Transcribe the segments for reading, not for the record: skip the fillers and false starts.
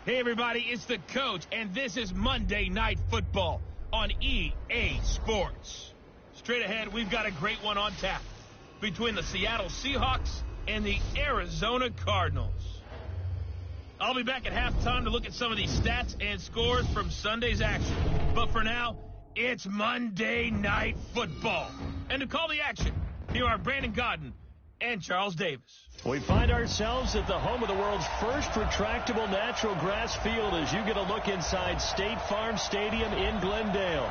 Hey, everybody, it's the coach, and this is Monday Night Football on EA Sports. Straight ahead, we've got a great one on tap between the Seattle Seahawks and the Arizona Cardinals. I'll be back at halftime to look at some of these stats and scores from Sunday's action. But for now, it's Monday Night Football. And to call the action, here are Brandon Godden and Charles Davis. We find ourselves at the home of the world's first retractable natural grass field as you get a look inside State Farm Stadium in Glendale.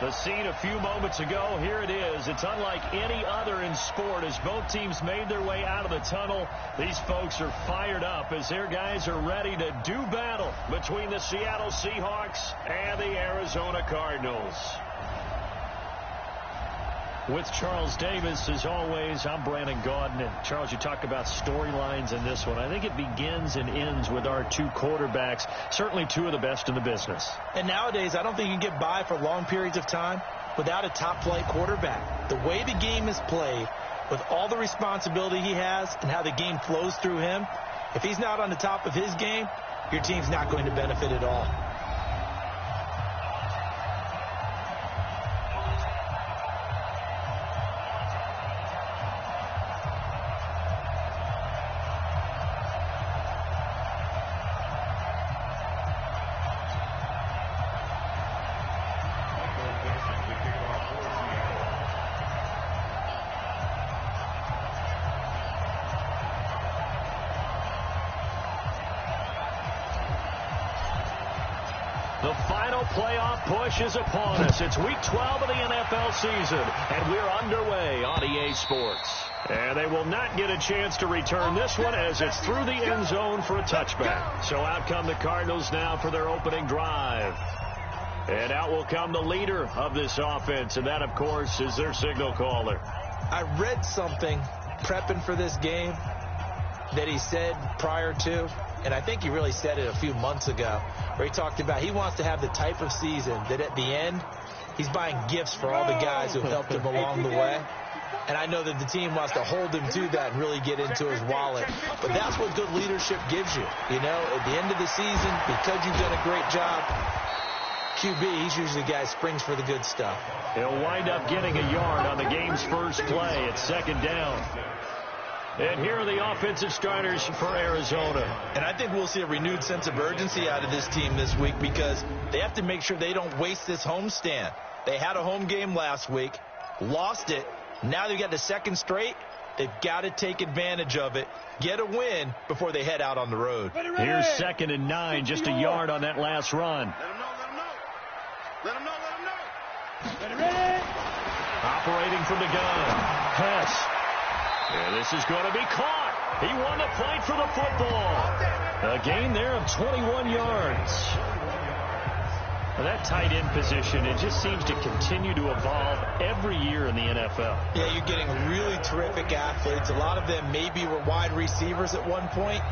The scene a few moments ago, here it is. It's unlike any other in sport as both teams made their way out of the tunnel. These folks are fired up as their guys are ready to do battle between the Seattle Seahawks and the Arizona Cardinals. With Charles Davis, as always, I'm Brandon Godden. And Charles, you talk about storylines in this one. I think it begins and ends with our two quarterbacks, certainly two of the best in the business. And nowadays, I don't think you can get by for long periods of time without a top-flight quarterback. The way the game is played, with all the responsibility he has and how the game flows through him, if he's not on the top of his game, your team's not going to benefit at all. The final playoff push is upon us. It's week 12 of the NFL season, and we're underway on EA Sports. And they will not get a chance to return this one as it's through the end zone for a touchback. So out come the Cardinals now for their opening drive. And out will come the leader of this offense, and that, of course, is their signal caller. I read something prepping for this game that he said prior to, and I think he really said it a few months ago, where he talked about he wants to have the type of season that at the end, he's buying gifts for all the guys who helped him along the way. And I know that the team wants to hold him to that and really get into his wallet. But that's what good leadership gives you. You know, at the end of the season, because you've done a great job, QB, he's usually the guy who springs for the good stuff. He'll wind up getting a yard on the game's first play. It's second down. And here are the offensive starters for Arizona. And I think we'll see a renewed sense of urgency out of this team this week because they have to make sure they don't waste this homestand. They had a home game last week, lost it. Now they've got the second straight. They've got to take advantage of it, get a win before they head out on the road. Here's 2nd and 9, just a yard on that last run. Let him know. Operating from the gun, Hess. And this is going to be caught. He won the fight for the football. A gain there of 21 yards. Now that tight end position, it just seems to continue to evolve every year in the NFL. Yeah, you're getting really terrific athletes. A lot of them maybe were wide receivers at one point.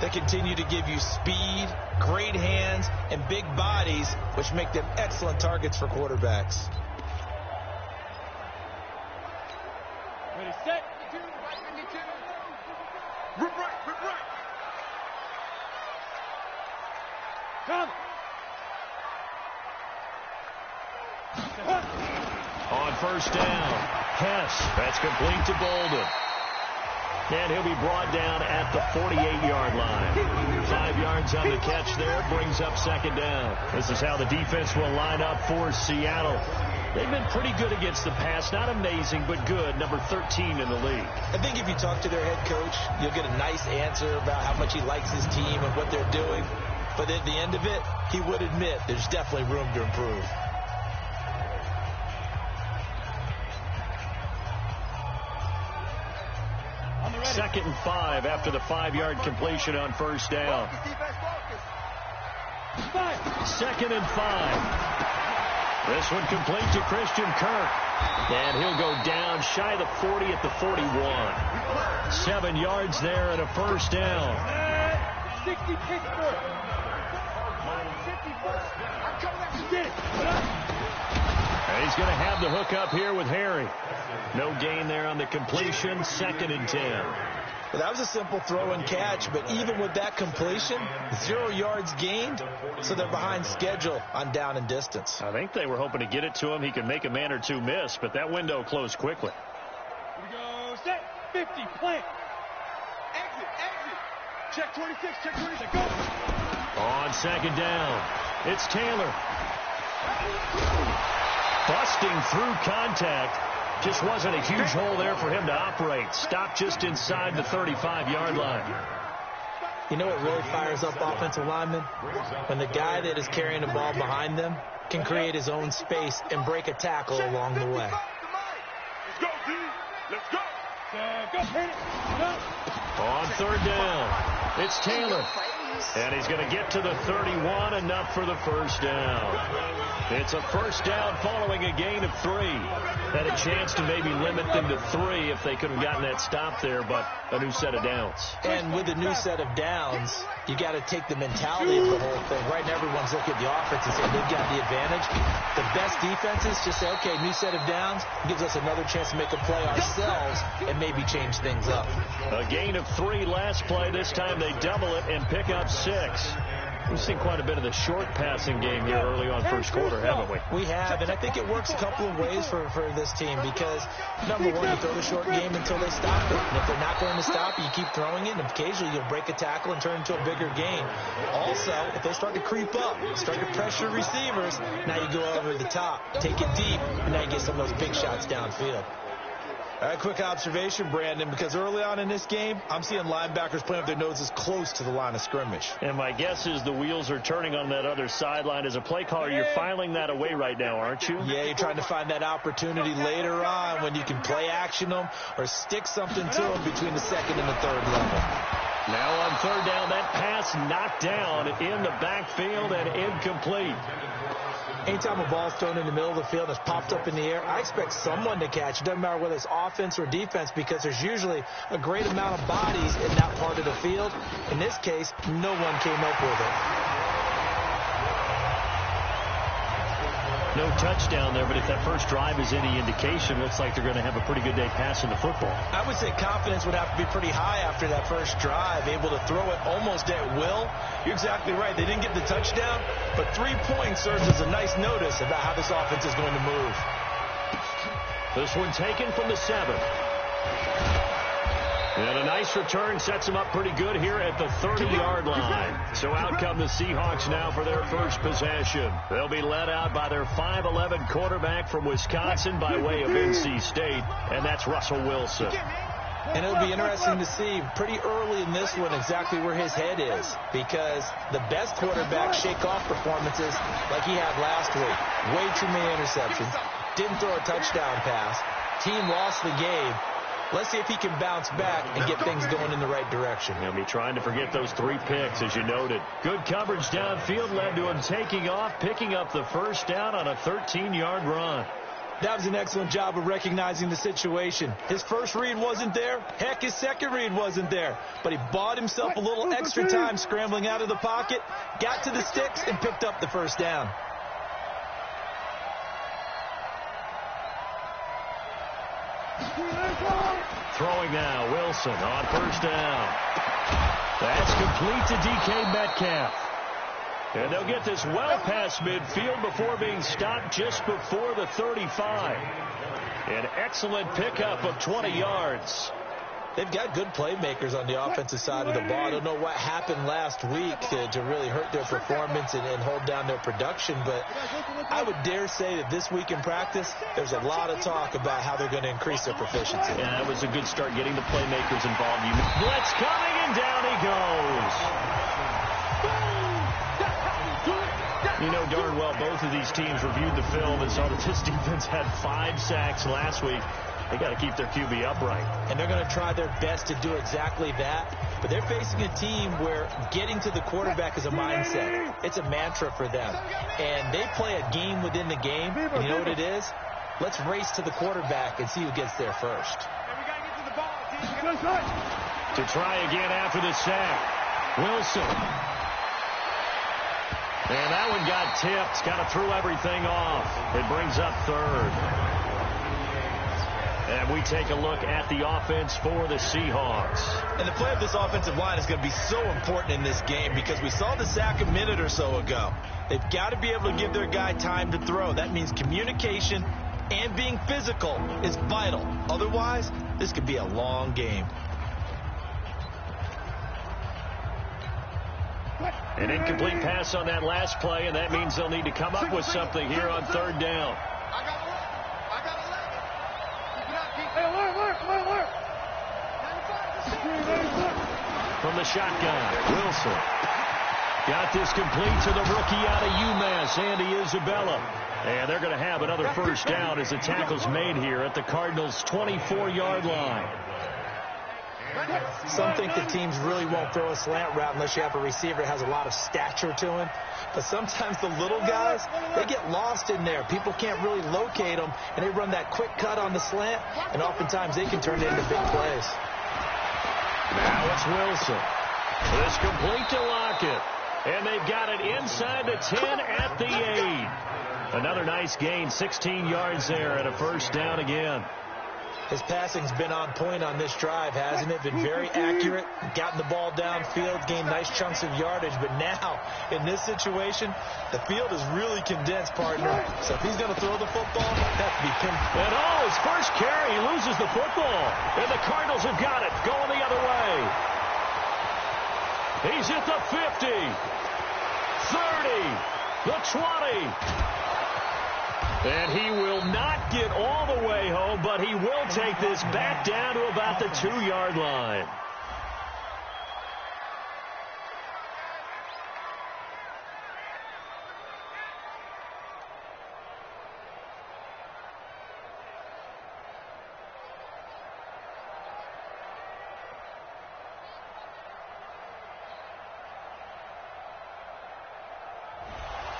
They continue to give you speed, great hands, and big bodies, which make them excellent targets for quarterbacks. Ready, set. Rip right. Come. On first down, Hess. That's complete to Bolden. And he'll be brought down at the 48-yard line. 5 yards on the catch there, brings up second down. This is how the defense will line up for Seattle. They've been pretty good against the pass. Not amazing, but good. Number 13 in the league. I think if you talk to their head coach, you'll get a nice answer about how much he likes his team and what they're doing. But at the end of it, he would admit there's definitely room to improve. Second and 5 after the 5-yard completion on first down. 2nd and 5. This one complete to Christian Kirk. And he'll go down shy of the 40 at the 41. 7 yards there and a first down. 60 Pittsburgh. And he's going to have the hook up here with Harry. No gain there on the completion. 2nd and 10. Well, that was a simple throw and catch, but even with that completion, 0 yards gained, so they're behind schedule on down and distance. I think they were hoping to get it to him. He could make a man or two miss, but that window closed quickly. Here we go. Set. 50. Plant. Exit. Check 26. Check 26. Go. On second down, it's Taylor. Busting through contact. Just wasn't a huge hole there for him to operate. Stopped just inside the 35-yard line. You know what really fires up offensive linemen? When the guy that is carrying the ball behind them can create his own space and break a tackle along the way. Let's go, D. Let's go. Go. Hit it. Go. On third down, it's Taylor. And he's going to get to the 31, enough for the first down. It's a first down following a gain of 3. Had a chance to maybe limit them to 3 if they could have gotten that stop there, but a new set of downs. And with a new set of downs, you got to take the mentality of the whole thing. Right now, everyone's looking at the offense and saying they've got the advantage. The best defenses just say, okay, new set of downs gives us another chance to make a play ourselves and maybe change things up. A gain of 3 last play. This time they double it and pick up 6. We've seen quite a bit of the short passing game here early on first quarter, haven't we? We have, and I think it works a couple of ways for this team because, number one, you throw the short game until they stop it. And if they're not going to stop you keep throwing it, and occasionally you'll break a tackle and turn it into a bigger gain. Also, if they start to creep up, start to pressure receivers, now you go over the top, take it deep, and now you get some of those big shots downfield. All right, quick observation, Brandon, because early on in this game, I'm seeing linebackers playing with their noses close to the line of scrimmage. And my guess is the wheels are turning on that other sideline. As a play caller, you're filing that away right now, aren't you? Yeah, you're trying to find that opportunity later on when you can play action them or stick something to them between the second and the third level. Now on third down, that pass knocked down in the backfield and incomplete. Anytime a ball's thrown in the middle of the field and it's popped up in the air, I expect someone to catch. It doesn't matter whether it's offense or defense because there's usually a great amount of bodies in that part of the field. In this case, no one came up with it. No touchdown there, but if that first drive is any indication, looks like they're going to have a pretty good day passing the football. I would say confidence would have to be pretty high after that first drive, able to throw it almost at will. You're exactly right. They didn't get the touchdown, but 3 points serves as a nice notice about how this offense is going to move. This one taken from the 7. And a nice return sets them up pretty good here at the 30-yard line. So out come the Seahawks now for their first possession. They'll be led out by their 5'11 quarterback from Wisconsin by way of NC State, and that's Russell Wilson. And it'll be interesting to see pretty early in this one exactly where his head is because the best quarterbacks shake off performances like he had last week. Way too many interceptions. Didn't throw a touchdown pass. Team lost the game. Let's see if he can bounce back and get things going in the right direction. He'll be trying to forget those 3 picks, as you noted. Good coverage downfield led to him taking off, picking up the first down on a 13-yard run. That was an excellent job of recognizing the situation. His first read wasn't there. Heck, his second read wasn't there. But he bought himself a little extra time scrambling out of the pocket, got to the sticks, and picked up the first down. Throwing now, Wilson on first down. That's complete to DK Metcalf. And they'll get this well past midfield before being stopped just before the 35. An excellent pickup of 20 yards. They've got good playmakers on the offensive side of the ball. I don't know what happened last week to really hurt their performance and hold down their production, but I would dare say that this week in practice, there's a lot of talk about how they're going to increase their proficiency. Yeah, that was a good start getting the playmakers involved. Blitz coming, and down he goes. You know darn well both of these teams reviewed the film and saw that this defense had 5 sacks last week. They got to keep their QB upright. And they're going to try their best to do exactly that. But they're facing a team where getting to the quarterback is a mindset. It's a mantra for them. And they play a game within the game. And you know what it is? Let's race to the quarterback and see who gets there first. To try again after the sack. Wilson. And that one got tipped. Kind of threw everything off. It brings up third. And we take a look at the offense for the Seahawks. And the play of this offensive line is going to be so important in this game because we saw the sack a minute or so ago. They've got to be able to give their guy time to throw. That means communication and being physical is vital. Otherwise, this could be a long game. An incomplete pass on that last play, and that means they'll need to come up with something here on third down. From the shotgun, Wilson. Got this complete to the rookie out of UMass, Andy Isabella. And they're going to have another first down as the tackle's made here at the Cardinals' 24-yard line. Some think the teams really won't throw a slant route unless you have a receiver that has a lot of stature to him. But sometimes the little guys, they get lost in there. People can't really locate them, and they run that quick cut on the slant, and oftentimes they can turn it into big plays. Now it's Wilson. This complete to Lockett. And they've got it inside the 10 at the 8. Another nice gain, 16 yards there, and a first down again. His passing's been on point on this drive, hasn't it? Been very accurate, gotten the ball downfield, gained nice chunks of yardage. But now, in this situation, the field is really condensed, partner. So if he's going to throw the football, that's be pinpoint. And his first carry, he loses the football. And the Cardinals have got it, going the other way. He's at the 50, 30, the 20. And he will not get all the way home, but he will take this back down to about the 2-yard line.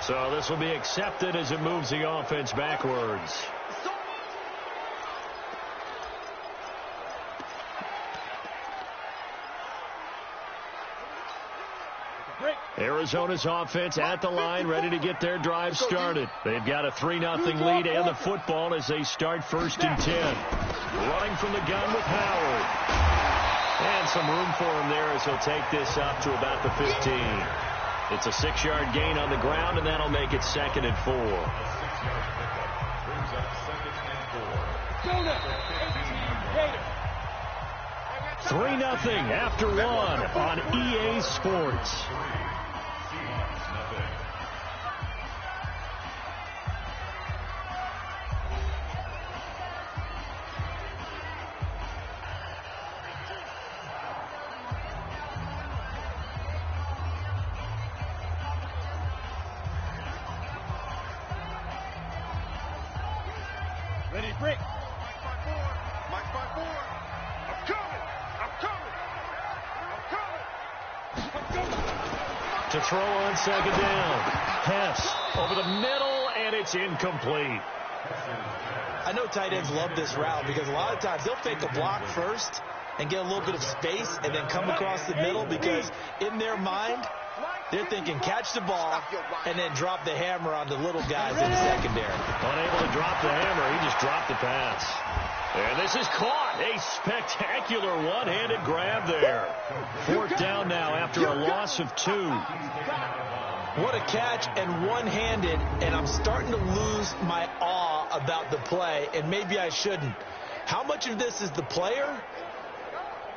So this will be accepted as it moves the offense backwards. Arizona's offense at the line, ready to get their drive started. They've got a 3-0 lead and the football as they start 1st and 10. Running from the gun with Howard. And some room for him there as he'll take this up to about the 15. It's a 6-yard gain on the ground, and that'll make it 2nd and 4. 3-0 after 1 on EA Sports. Ready, break. Mike 5-4. I'm coming. To throw on 2nd down. Hess over the middle, and it's incomplete. I know tight ends love this route because a lot of times they'll fake a block first and get a little bit of space and then come across the middle because in their mind, they're thinking catch the ball and then drop the hammer on the little guys in the secondary. Unable to drop the hammer, he just dropped the pass. And this is caught. A spectacular one-handed grab there. 4th down now after a loss of 2. What a catch and one-handed, and I'm starting to lose my awe about the play, and maybe I shouldn't. How much of this is the player?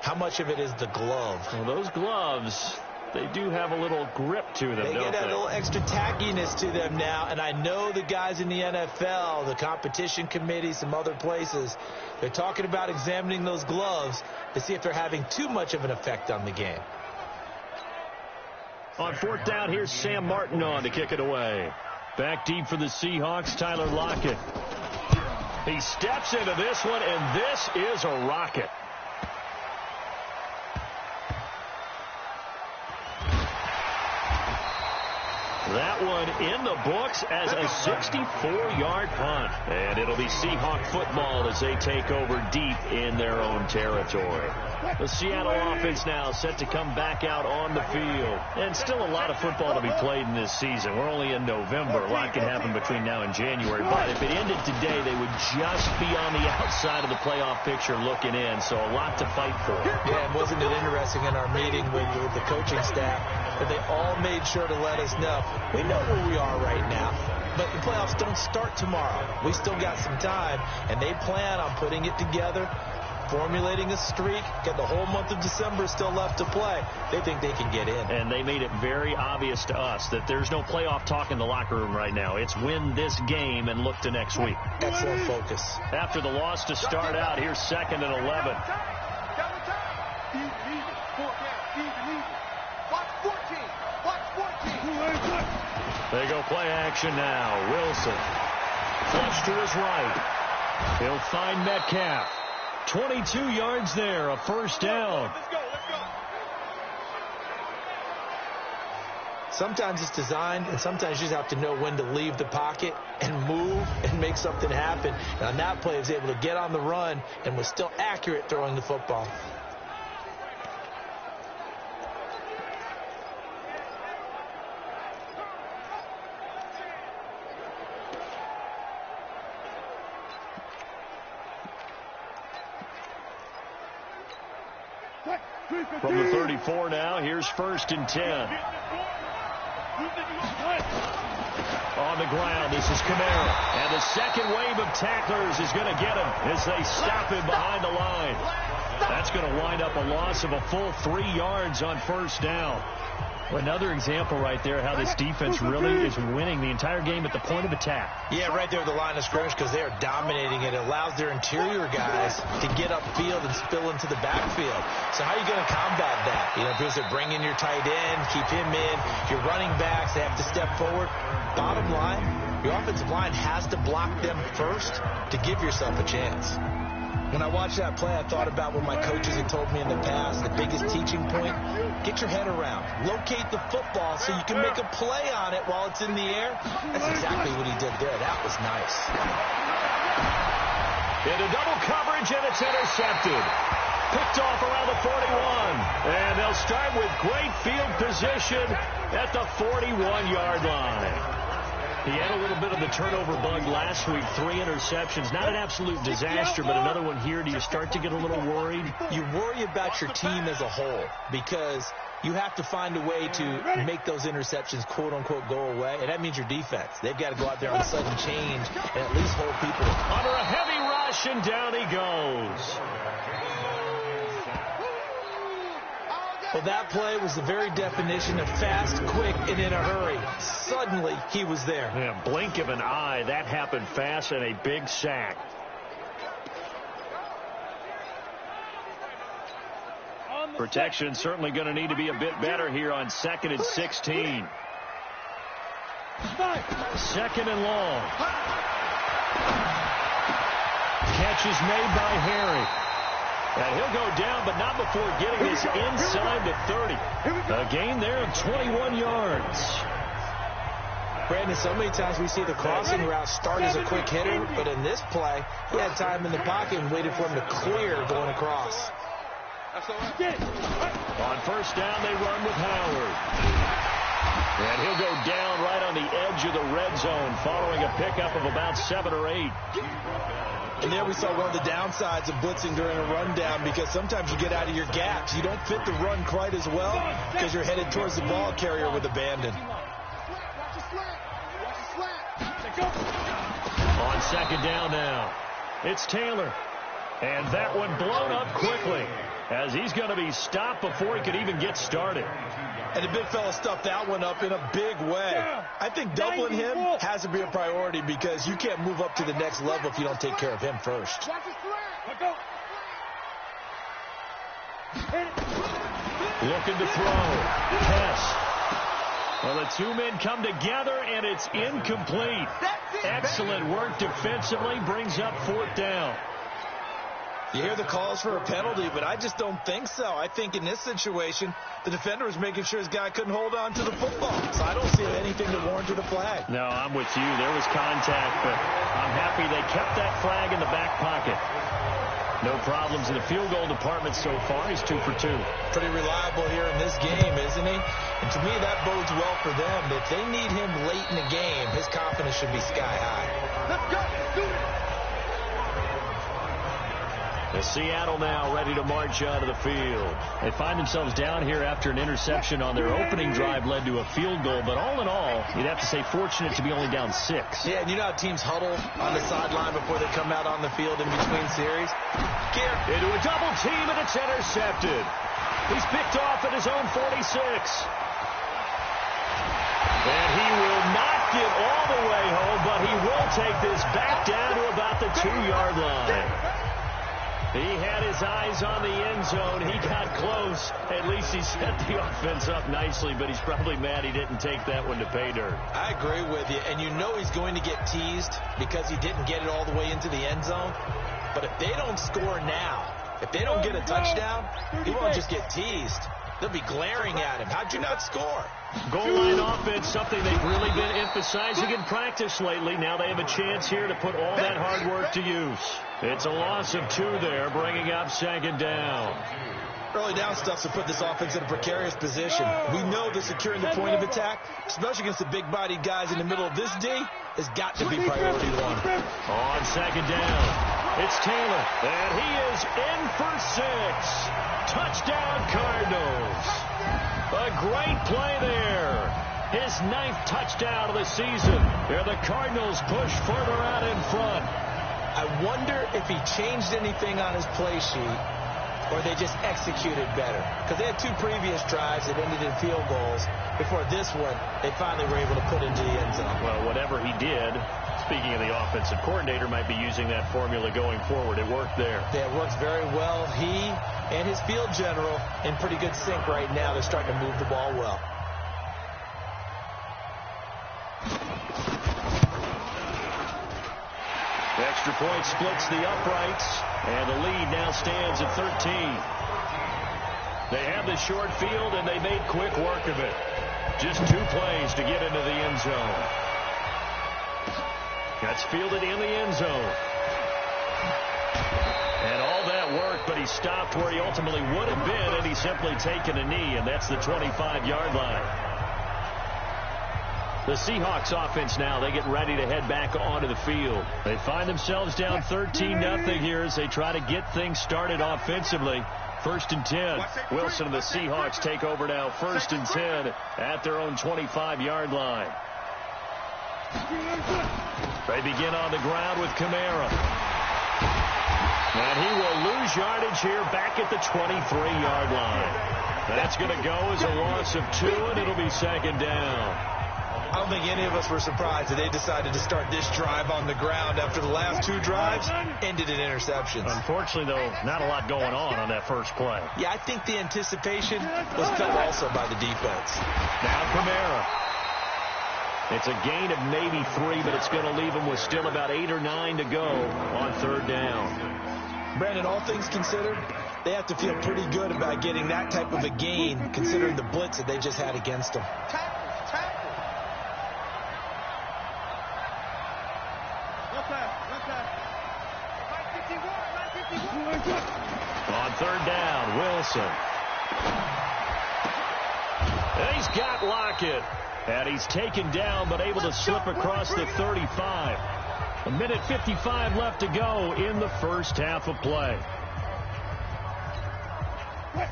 How much of it is the glove? Well, those gloves, they do have a little grip to them, they don't get that they? little extra tackiness to them now, and I know the guys in the NFL, the competition committee, some other places, they're talking about examining those gloves to see if they're having too much of an effect on the game. On 4th down, here's Sam Martin on to kick it away. Back deep for the Seahawks, Tyler Lockett. He steps into this one, and this is a rocket. That one in the books as a 64-yard punt. And it'll be Seahawk football as they take over deep in their own territory. The Seattle offense now set to come back out on the field. And still a lot of football to be played in this season. We're only in November. A lot can happen between now and January. But if it ended today, they would just be on the outside of the playoff picture looking in. So a lot to fight for. Yeah, and wasn't it interesting in our meeting with the coaching staff that they all made sure to let us know, we know where we are right now, but the playoffs don't start tomorrow. We still got some time, and they plan on putting it together, formulating a streak, got the whole month of December still left to play. They think they can get in. And they made it very obvious to us that there's no playoff talk in the locker room right now. It's win this game and look to next week. Excellent focus. After the loss to start out, here's 2nd and 11. They go play action now. Wilson. Flush to his right. He'll find Metcalf. 22 yards there, a first down. Sometimes it's designed, and sometimes you just have to know when to leave the pocket and move and make something happen. And on that play, he was able to get on the run and was still accurate throwing the football. From the 34 now, here's 1st and 10. On the ground, this is Kamara. And the second wave of tacklers is going to get him as they stop him behind the line. That's going to wind up a loss of a full 3 yards on first down. Another example right there how this defense really is winning the entire game at the point of attack. Yeah, right there at the line of scrimmage because they are dominating it. It allows their interior guys to get upfield and spill into the backfield. So how are you going to combat that? You know, because they're bringing your tight end, keep him in. Your running backs, they have to step forward. Bottom line, your offensive line has to block them first to give yourself a chance. When I watched that play, I thought about what my coaches had told me in the past. The biggest teaching point, get your head around. Locate the football so you can make a play on it while it's in the air. That's exactly what he did there. That was nice. Into double coverage, and it's intercepted. Picked off around the 41. And they'll start with great field position at the 41-yard line. He had a little bit of the turnover bug last week. 3 interceptions. Not an absolute disaster, but another one here. Do you start to get a little worried? You worry about your team as a whole because you have to find a way to make those interceptions, quote-unquote, go away. And that means your defense. They've got to go out there on sudden change and at least hold people. Under a heavy rush, and down he goes. Well, that play was the very definition of fast, quick, and in a hurry. Suddenly, he was there. Yeah, blink of an eye. That happened fast, and a big sack. Protection certainly going to need to be a bit better here on 2nd and 16. 2nd and long. Catch is made by Harry. And he'll go down, but not before getting this inside the 30. A gain there of 21 yards. Brandon, so many times we see the crossing route start as a quick hitter, but in this play, he had time in the pocket and waited for him to clear going across. On first down, they run with Howard. And he'll go down right on the edge of the red zone following a pickup of about 7 or 8. And there we saw one of the downsides of blitzing during a rundown because sometimes you get out of your gaps. You don't fit the run quite as well because you're headed towards the ball carrier with abandon. On 2nd down now, it's Taylor. And that one blown up quickly as he's going to be stopped before he could even get started. And the big fella stuffed that one up in a big way. I think doubling him has to be a priority because you can't move up to the next level if you don't take care of him first. Looking to throw. Hess. Well, the two men come together, and it's incomplete. Excellent work defensively. Brings up 4th down. You hear the calls for a penalty, but I just don't think so. I think in this situation, the defender was making sure his guy couldn't hold on to the football. So I don't see anything that warranted a flag. No, I'm with you. There was contact, but I'm happy they kept that flag in the back pocket. No problems in the field goal department so far. He's 2 for 2. Pretty reliable here in this game, isn't he? And to me, that bodes well for them. If they need him late in the game, his confidence should be sky high. Let's go. Do it. The Seattle now ready to march onto the field. They find themselves down here after an interception on their opening drive led to a field goal. But all in all, you'd have to say fortunate to be only down 6. Yeah, and you know how teams huddle on the sideline before they come out on the field in between series? Into a double team, and it's intercepted. He's picked off at his own 46. And he will not get all the way home, but he will take this back down to about the 2-yard line. He had his eyes on the end zone. He got close. At least he set the offense up nicely, but he's probably mad he didn't take that one to pay dirt. I agree with you, and you know he's going to get teased because he didn't get it all the way into the end zone. But if they don't score now, if they don't get a touchdown, he won't just get teased. They'll be glaring at him. How'd you not score? Goal line offense, something they've really been emphasizing in practice lately. Now they have a chance here to put all that hard work to use. It's a loss of 2 there, bringing up 2nd down. Early down stuff to put this offense in a precarious position. We know that securing the point of attack, especially against the big-bodied guys in the middle of this D, has got to be priority 1. On 2nd down, it's Taylor, and he is in for 6. Touchdown, Cardinals. A great play there. His 9th touchdown of the season. Here the Cardinals push further out in front. I wonder if he changed anything on his play sheet or they just executed better. Because they had 2 previous drives that ended in field goals. Before this one, they finally were able to put into the end zone. Well, whatever he did, speaking of the offensive coordinator, might be using that formula going forward. It worked there. Yeah, it works very well. He and his field general in pretty good sync right now. They're starting to move the ball well. The extra point splits the uprights, and the lead now stands at 13. They have the short field, and they made quick work of it. Just 2 plays to get into the end zone. That's fielded in the end zone. And all that work, but he stopped where he ultimately would have been had he simply taken a knee, and that's the 25-yard line. The Seahawks offense now, they get ready to head back onto the field. They find themselves down 13-0 here as they try to get things started offensively. 1st and 10. Wilson and the Seahawks take over now. 1st and 10 at their own 25-yard line. They begin on the ground with Kamara. And he will lose yardage here back at the 23-yard line. That's going to go as a loss of 2, and it'll be 2nd down. I don't think any of us were surprised that they decided to start this drive on the ground after the last 2 drives ended in interceptions. Unfortunately, though, not a lot going on that first play. Yeah, I think the anticipation was felt also by the defense. Now Kamara. It's a gain of maybe 3, but it's going to leave them with still about 8 or 9 to go on 3rd down. Brandon, all things considered, they have to feel pretty good about getting that type of a gain considering the blitz that they just had against them. On 3rd down, Wilson. And he's got Lockett. And he's taken down but able to slip across the 35. 1:55 left to go in the first half of play.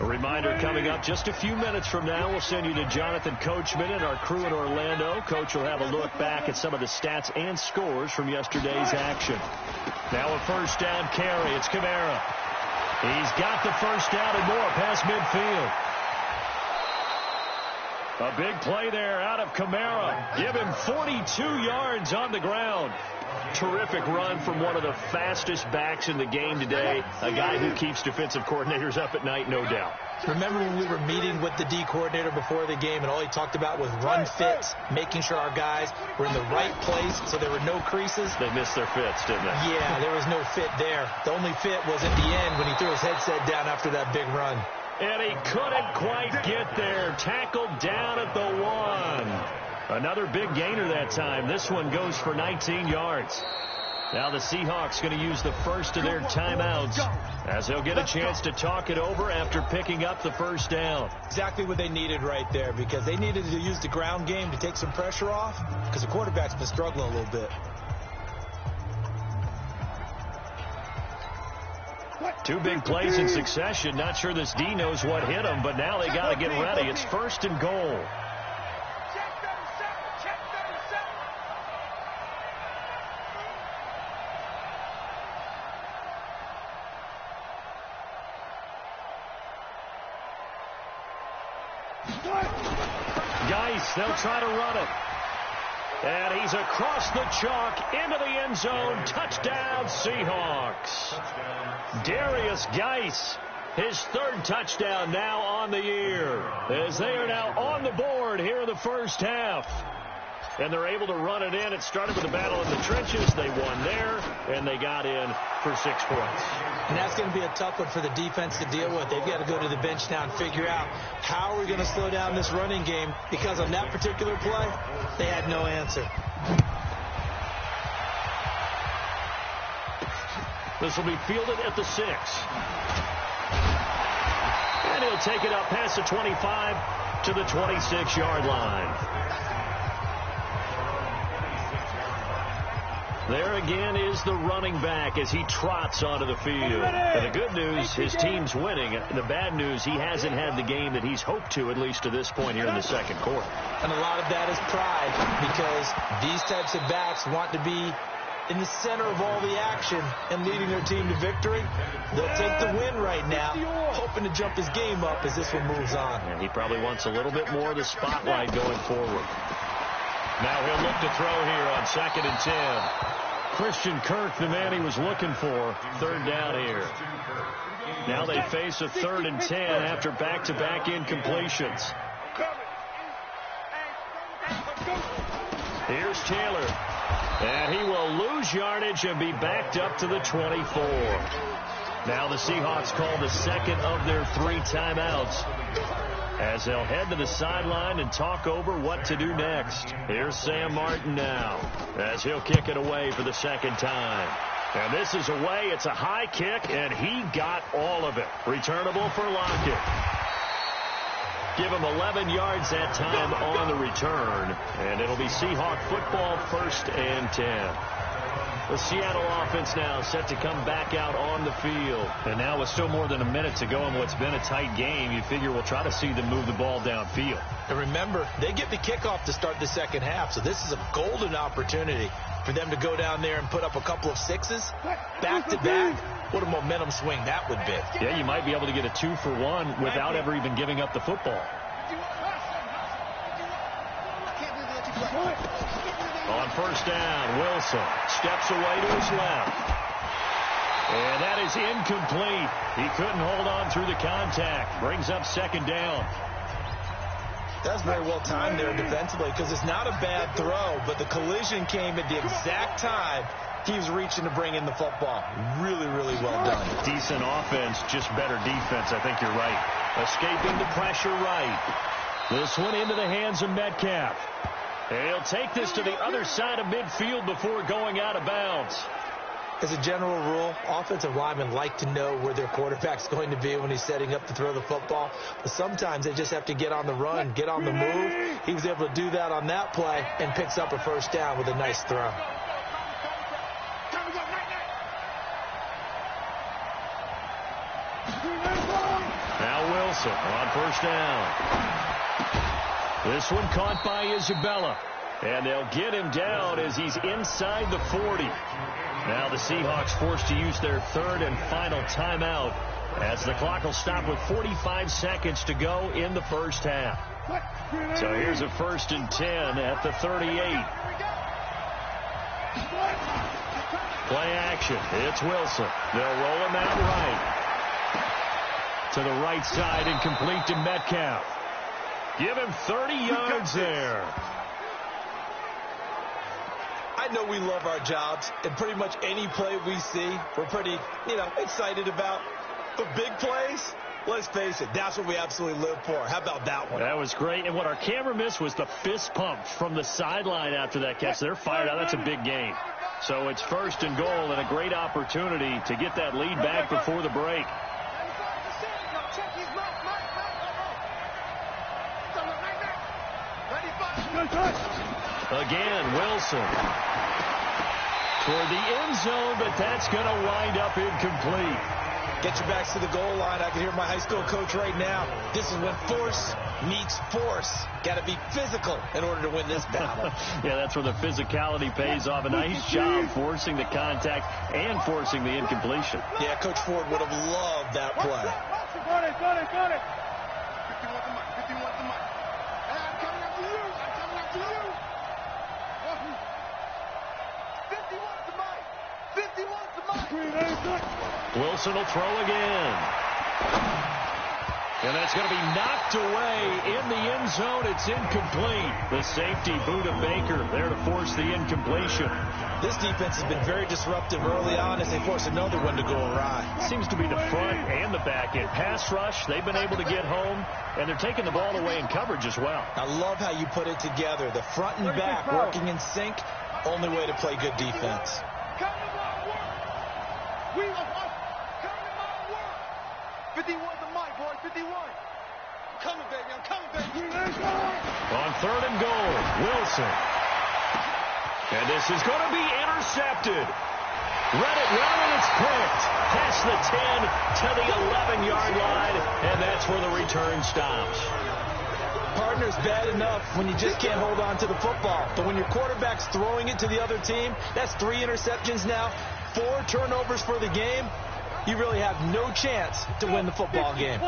A reminder coming up just a few minutes from now, we'll send you to Jonathan Coachman and our crew in Orlando. Coach will have a look back at some of the stats and scores from yesterday's action. Now a 1st down carry. It's Kamara. He's got the 1st down and more past midfield. A big play there out of Kamara. Give him 42 yards on the ground. Terrific run from one of the fastest backs in the game today. A guy who keeps defensive coordinators up at night, no doubt. Remember when we were meeting with the D coordinator before the game and all he talked about was run fits, making sure our guys were in the right place so there were no creases? They missed their fits, didn't they? Yeah, there was no fit there. The only fit was at the end when he threw his headset down after that big run. And he couldn't quite get there. Tackled down at the 1. Another big gainer that time. This one goes for 19 yards. Now the Seahawks going to use the first of their timeouts as they'll get a chance to talk it over after picking up the first down. Exactly what they needed right there, because they needed to use the ground game to take some pressure off because the quarterback's been struggling a little bit. Two big plays in succession. Not sure this D knows what hit him, but now they got to get ready. It's 1st and goal. Geis, they'll try to run it. And he's across the chalk into the end zone. Touchdown, Seahawks. Darius Geis, his 3rd touchdown now on the year, as they are now on the board here in the first half. And they're able to run it in. It started with a battle in the trenches. They won there, and they got in for 6 points. And that's going to be a tough one for the defense to deal with. They've got to go to the bench now and figure out how are we going to slow down this running game, because on that particular play, they had no answer. This will be fielded at the 6. And he'll take it up past the 25 to the 26-yard line. There again is the running back as he trots onto the field. And the good news, his team's winning. The bad news, he hasn't had the game that he's hoped to, at least to this point here in the second quarter. And a lot of that is pride, because these types of backs want to be in the center of all the action and leading their team to victory. They'll take the win right now, hoping to jump his game up as this one moves on. And he probably wants a little bit more of the spotlight going forward. Now he'll look to throw here on 2nd and 10. Christian Kirk, the man he was looking for, 3rd down here. Now they face a 3rd and 10 after back-to-back incompletions. Here's Taylor. And he will lose yardage and be backed up to the 24. Now the Seahawks call the 2nd of their 3 timeouts, as they'll head to the sideline and talk over what to do next. Here's Sam Martin now, as he'll kick it away for the 2nd time. And this is away. It's a high kick, and he got all of it. Returnable for Lockett. Give him 11 yards that time on the return, and it'll be Seahawk football, 1st and 10. The Seattle offense now set to come back out on the field. And now with still more than a minute to go in what's been a tight game, you figure we'll try to see them move the ball downfield. And remember, they get the kickoff to start the second half, so this is a golden opportunity for them to go down there and put up a couple of 6s back-to-back. What a momentum swing that would be. Yeah, you might be able to get a 2-for-1 without ever even giving up the football. On 1st down, Wilson steps away to his left. And that is incomplete. He couldn't hold on through the contact. Brings up 2nd down. That's very well timed there defensively, because it's not a bad throw, but the collision came at the exact time he was reaching to bring in the football. Really, really well done. Decent offense, just better defense. I think you're right. Escaping the pressure right. This one into the hands of Metcalf. And he'll take this to the other side of midfield before going out of bounds. As a general rule, offensive linemen like to know where their quarterback's going to be when he's setting up to throw the football. But sometimes they just have to get on the run, get on the move. He was able to do that on that play and picks up a 1st down with a nice throw. Now Wilson on 1st down. This one caught by Isabella. And they'll get him down as he's inside the 40. Now the Seahawks forced to use their 3rd and final timeout, as the clock will stop with 45 seconds to go in the first half. So here's a 1st and 10 at the 38. Play action. It's Wilson. They'll roll him out right. To the right side and complete to Metcalf. Give him 30 yards there. I know we love our jobs, and pretty much any play we see, we're pretty, excited about. But big plays, let's face it, that's what we absolutely live for. How about that one? That was great. And what our camera missed was the fist pump from the sideline after that catch. They're fired out. That's a big gain. So it's 1st and goal and a great opportunity to get that lead back before the break. Again, Wilson toward the end zone, but that's going to wind up incomplete. Get your backs to the goal line. I can hear my high school coach right now. This is when force meets force. Got to be physical in order to win this battle. Yeah, that's where the physicality pays off. A nice job forcing the contact and forcing the incompletion. Yeah, Coach Ford would have loved that play. Got it. 51 the mic. 51 the mic. Hey, I'm coming up to you. 51 the mic. 51 the mic. Wilson will throw again. And that's going to be knocked away in the end zone. It's incomplete. The safety, Buda Baker, there to force the incompletion. This defense has been very disruptive early on as they force another one to go awry. Seems to be the front and the back end. Pass rush, they've been able to get home, and they're taking the ball away in coverage as well. I love how you put it together. The front and back working in sync, only way to play good defense. Come to my work. We are come to my work. 51 the mic, boy. 51. I'm coming, baby. I'm coming, baby. On 3rd and goal, Wilson. And this is going to be intercepted. Read it well, and it's picked. Past the 10 to the 11-yard line, and that's where the return stops. Partner's bad enough when you just can't hold on to the football. But when your quarterback's throwing it to the other team, that's 3 interceptions now, 4 turnovers for the game. You really have no chance to win the football game.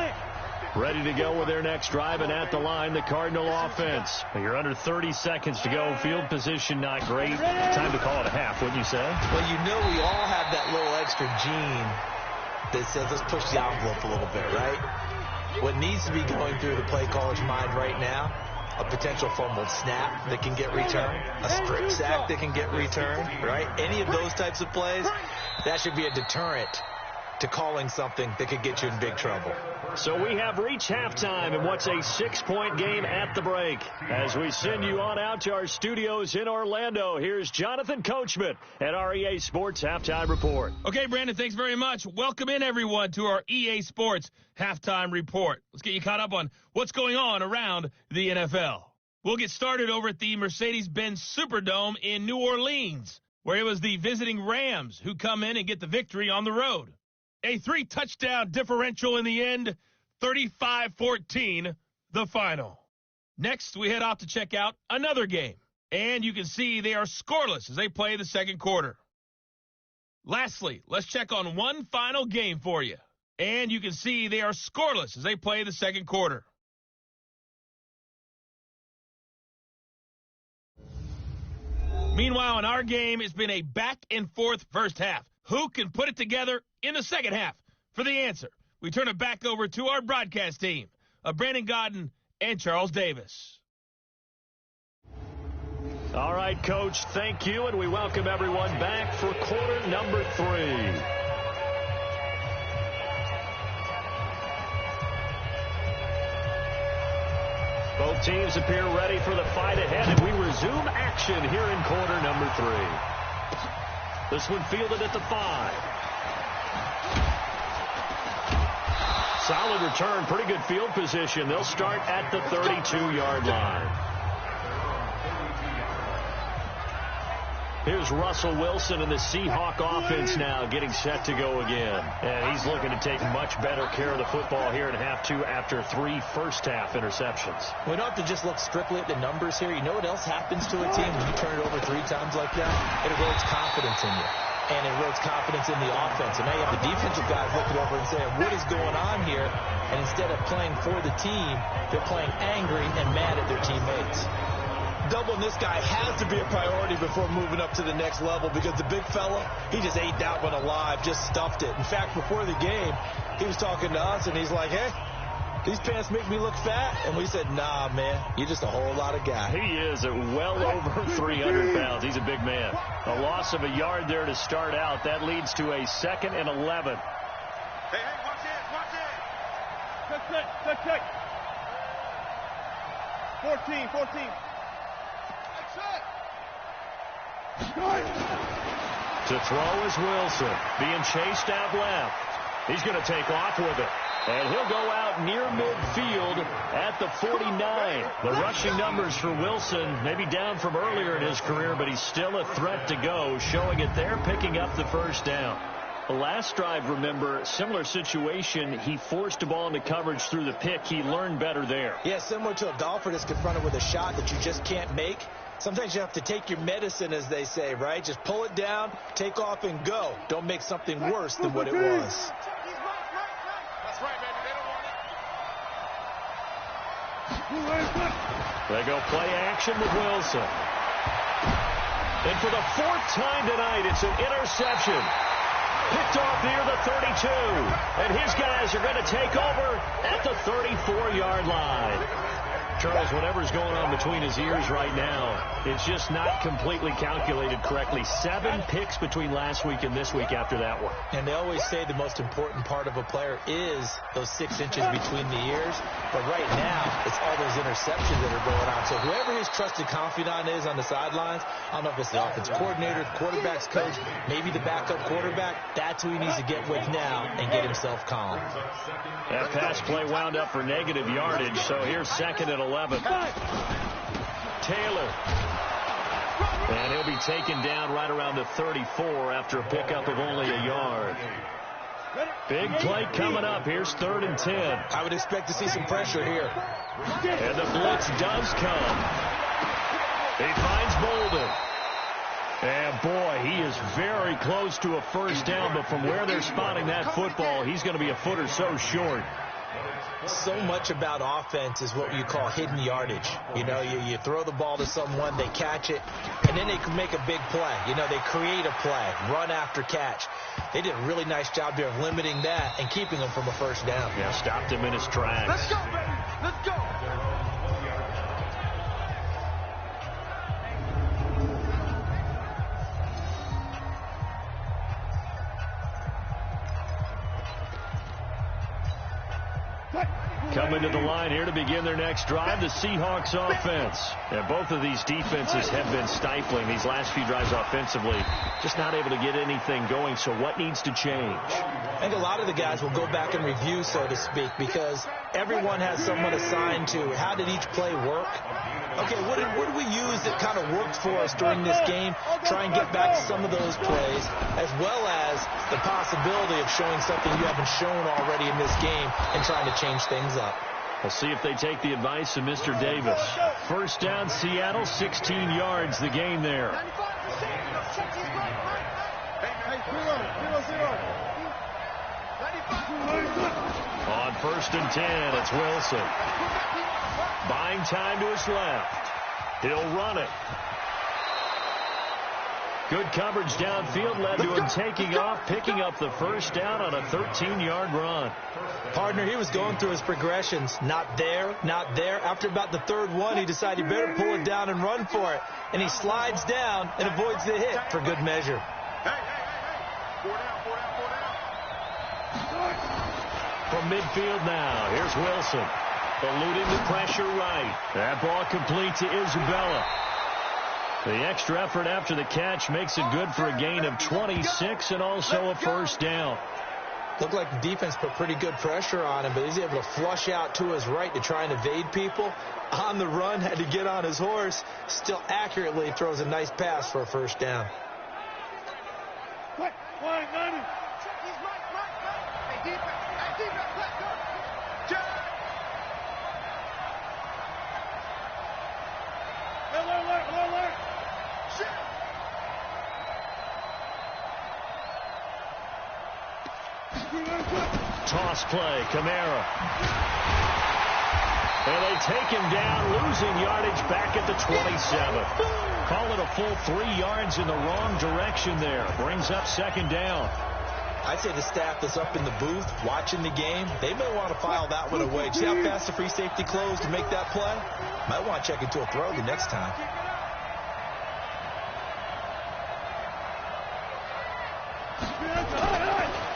Ready to go with their next drive, and at the line, the Cardinal offense. You're under 30 seconds to go. Field position not great. Time to call it a half, wouldn't you say? Well, you know we all have that little extra gene that says let's push the envelope a little bit, right? What needs to be going through the play caller's mind right now, a potential fumbled snap that can get returned, a strip sack that can get returned, right? Any of those types of plays, that should be a deterrent to calling something that could get you in big trouble. So we have reached halftime in what's a 6-point game at the break. As we send you on out to our studios in Orlando, here's Jonathan Coachman at our EA Sports Halftime Report. Okay, Brandon, thanks very much. Welcome in, everyone, to our EA Sports Halftime Report. Let's get you caught up on what's going on around the NFL. We'll get started over at the Mercedes-Benz Superdome in New Orleans, where it was the visiting Rams who come in and get the victory on the road. A 3-touchdown differential in the end, 35-14, the final. Next, we head off to check out another game. And you can see they are scoreless as they play the second quarter. Lastly, let's check on one final game for you. And you can see they are scoreless as they play the second quarter. Meanwhile, in our game, it's been a back-and-forth first half. Who can put it together in the second half? For the answer, we turn it back over to our broadcast team of Brandon Godden and Charles Davis. All right, Coach, thank you, and we welcome everyone back for quarter number 3. Both teams appear ready for the fight ahead, and we resume action here in quarter number 3. This one fielded at the 5. Solid return, pretty good field position. They'll start at the 32-yard line. Here's Russell Wilson and the Seahawk offense now getting set to go again. And he's looking to take much better care of the football here in half 2 after 3 first-half interceptions. We don't have to just look strictly at the numbers here. You know what else happens to a team when you turn it over 3 times like that? It erodes confidence in you. And it erodes confidence in the offense. And now you have the defensive guys looking over and saying, what is going on here? And instead of playing for the team, they're playing angry and mad at their teammates. doubling this guy has to be a priority before moving up to the next level, because the big fella, he just ate that one alive, just stuffed it. In fact, before the game, he was talking to us, and he's like, hey, these pants make me look fat. And we said, nah, man, you're just a whole lot of guy. He is at well over 300 pounds. He's a big man. A loss of a yard there to start out. That leads to a 2nd and 11. Hey, watch it. Check. 14. To throw is Wilson, being chased out left. He's going to take off with it. And he'll go out near midfield at the 49. The rushing numbers for Wilson maybe down from earlier in his career, but he's still a threat to go, showing it there, picking up the first down. The last drive, remember, similar situation. He forced a ball into coverage through the pick. He learned better there. Yeah, similar to a golfer that's confronted with a shot that you just can't make. Sometimes you have to take your medicine, as they say, right? Just pull it down, take off, and go. Don't make something worse than what it was. That's right, baby. They don't want it. They go play action with Wilson. And for the 4th time tonight, it's an interception. Picked off near the 32. And his guys are going to take over at the 34-yard line. Charles, whatever's going on between his ears right now, it's just not completely calculated correctly. 7 picks between last week and this week after that one. And they always say the most important part of a player is those 6 inches between the ears. But right now, it's all those interceptions that are going on. So whoever his trusted confidant is on the sidelines, I don't know if it's the offensive coordinator, the quarterback's coach, maybe the backup quarterback, that's who he needs to get with now and get himself calm. That pass play wound up for negative yardage, so here's 2nd and 11. Taylor. And he'll be taken down right around the 34 after a pickup of only a yard. Big play coming up. Here's 3rd and 10. I would expect to see some pressure here. And the blitz does come. He finds Bolden. And, boy, he is very close to a first down, but from where they're spotting that football, he's going to be a foot or so short. So much about offense is what you call hidden yardage. You know, you throw the ball to someone, they catch it, and then they can make a big play. You know, they create a play, run after catch. They did a really nice job there of limiting that and keeping him from a first down. Yeah, stopped him in his tracks. Let's go, baby. Let's go. Coming to the line here to begin their next drive, the Seahawks offense. And both of these defenses have been stifling these last few drives offensively. Just not able to get anything going, so what needs to change? I think a lot of the guys will go back and review, so to speak, because everyone has someone assigned to how did each play work. Okay, what did we use that kind of worked for us during this game? Try and get back to some of those plays, as well as the possibility of showing something you haven't shown already in this game and trying to change things up. We'll see if they take the advice of Mr. Davis. First down, Seattle, 16 yards, the gain there. On 1st and 10, it's Wilson. Buying time to his left. He'll run it. Good coverage downfield led to him taking off, picking up the first down on a 13-yard run. Partner, he was going through his progressions. Not there, not there. After about the 3rd one, he decided he better pull it down and run for it. And he slides down and avoids the hit for good measure. From midfield now, here's Wilson. Eluding the pressure right. That ball complete to Isabella. The extra effort after the catch makes it good for a gain of 26 and also a first down. Looked like the defense put pretty good pressure on him, but he's able to flush out to his right to try and evade people. On the run, had to get on his horse. Still accurately throws a nice pass for a first down. Toss play, Kamara. And they take him down, losing yardage back at the 27. Call it a full 3 yards in the wrong direction there. Brings up second down. I'd say the staff that's up in the booth watching the game, they may want to file that one away. See how fast the free safety closed to make that play? Might want to check into a throw the next time.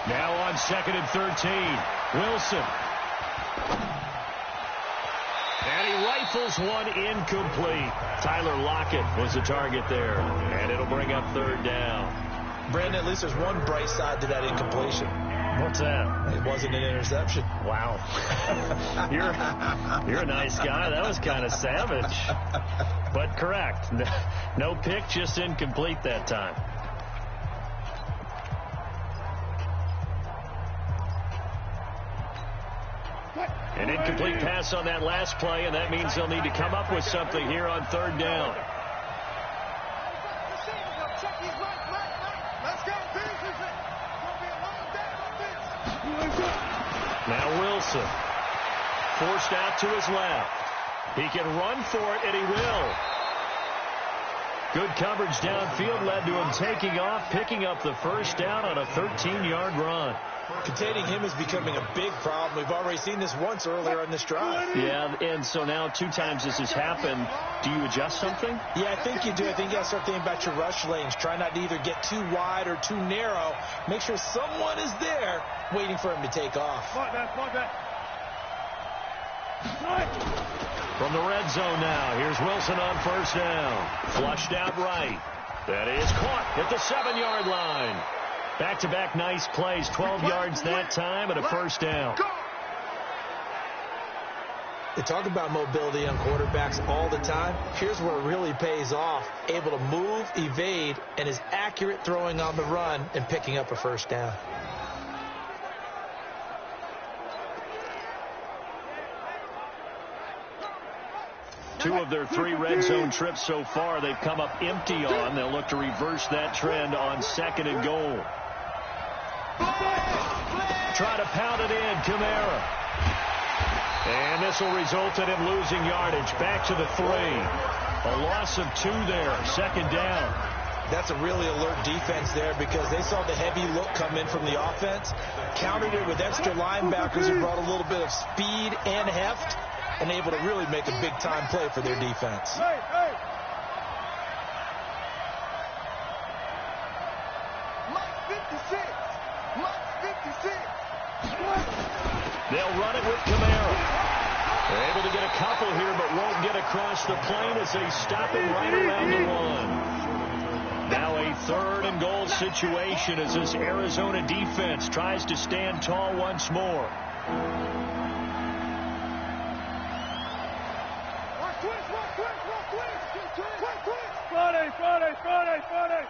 Now on 2nd and 13. Wilson. And he rifles one incomplete. Tyler Lockett was the target there. And it'll bring up 3rd down. Brandon, at least there's one bright side to that incompletion. What's that? It wasn't an interception. Wow. You're a nice guy. That was kind of savage. But correct. No pick, just incomplete that time. An incomplete pass on that last play, and that means they'll need to come up with something here on 3rd down. Now Wilson. Forced out to his left. He can run for it, and he will. Good coverage downfield led to him taking off, picking up the 1st down on a 13-yard run. Containing him is becoming a big problem. We've already seen this once earlier in this drive. Yeah, and so now 2 times this has happened. Do you adjust something? Yeah, I think you do. I think you got to start thinking about your rush lanes. Try not to either get too wide or too narrow. Make sure someone is there waiting for him to take off. From the red zone now, here's Wilson on 1st down. Flushed out right. That is caught at the 7-yard line. Back-to-back nice plays, 12 yards that time and a 1st down. They talk about mobility on quarterbacks all the time. Here's where it really pays off. Able to move, evade, and is accurate throwing on the run and picking up a 1st down. Two of their 3 red zone trips so far they've come up empty on. They'll look to reverse that trend on 2nd and goal. Try to pound it in, Kamara. And this will result in him losing yardage. Back to the 3. A loss of 2 there, 2nd down. That's a really alert defense there because they saw the heavy look come in from the offense, countered it with extra linebackers who brought a little bit of speed and heft, and able to really make a big-time play for their defense. They'll run it with Kamara. They're able to get a couple here, but won't get across the plane as they stop him right around the 1. Now a 3rd and goal situation as this Arizona defense tries to stand tall once more. Friday.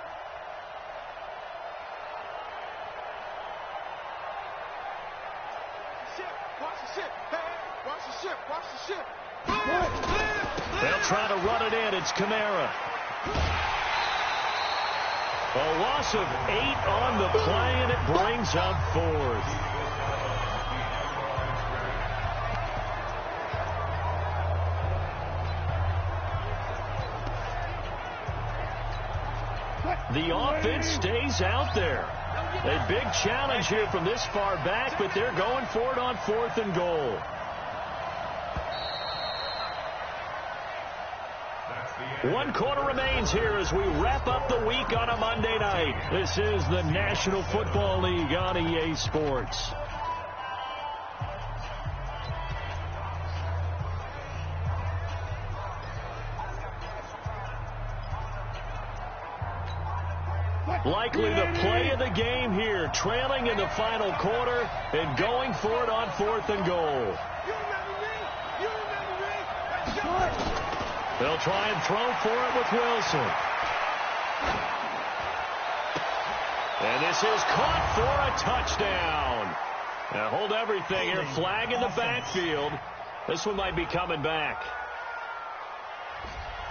Watch the ship. They'll try to run it in. It's Kamara. A loss of 8 on the play, and it brings up 4th. The offense stays out there. A big challenge here from this far back, but they're going for it on 4th and goal. One quarter remains here as we wrap up the week on a Monday night. This is the National Football League on EA Sports. Likely the play of the game here, trailing in the final quarter and going for it on 4th and goal. They'll try and throw for it with Wilson. And this is caught for a touchdown. Now hold everything here. Flag in the backfield. This one might be coming back.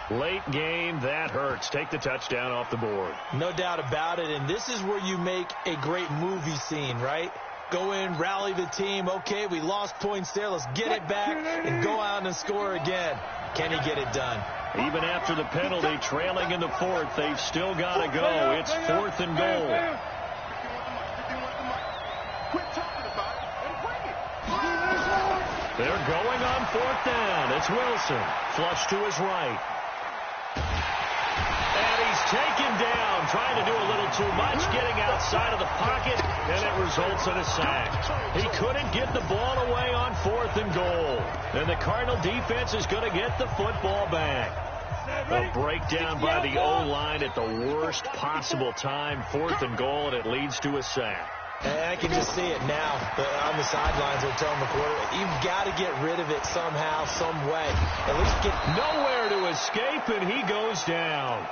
Late game, that hurts. Take the touchdown off the board. No doubt about it, and this is where you make a great movie scene, right? go in, rally the team. Okay, we lost points there. Let's get it back and go out and score again. Can he get it done? Even after the penalty, trailing in the fourth, they've still got to go. It's 4th and goal. They're going on 4th down. It's Wilson. Flush to his right. And he's taken down, trying to do a little too much, getting outside of the pocket, and it results in a sack. He couldn't get the ball away on 4th and goal. And the Cardinal defense is going to get the football back. A breakdown by the O-line at the worst possible time. 4th and goal, and it leads to a sack. And I can just see it now. On the sidelines, they're telling the quarterback, you've got to get rid of it somehow, some way. At least get nowhere to escape, and he goes down.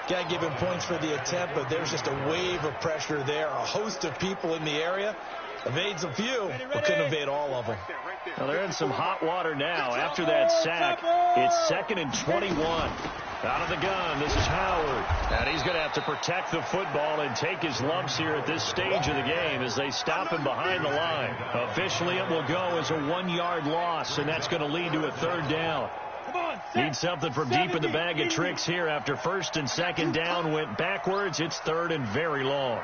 Got to give him points for the attempt, but there's just a wave of pressure there. A host of people in the area. Evades a few, but couldn't evade all of them. Well, they're in some hot water now. After that sack, it's 2nd and 21. Out of the gun, this is Howard. And he's going to have to protect the football and take his lumps here at this stage of the game as they stop him behind the line. Officially, it will go as a 1-yard loss, and that's going to lead to a 3rd down. Need something from deep in the bag of tricks here after 1st and 2nd down went backwards. It's 3rd and very long.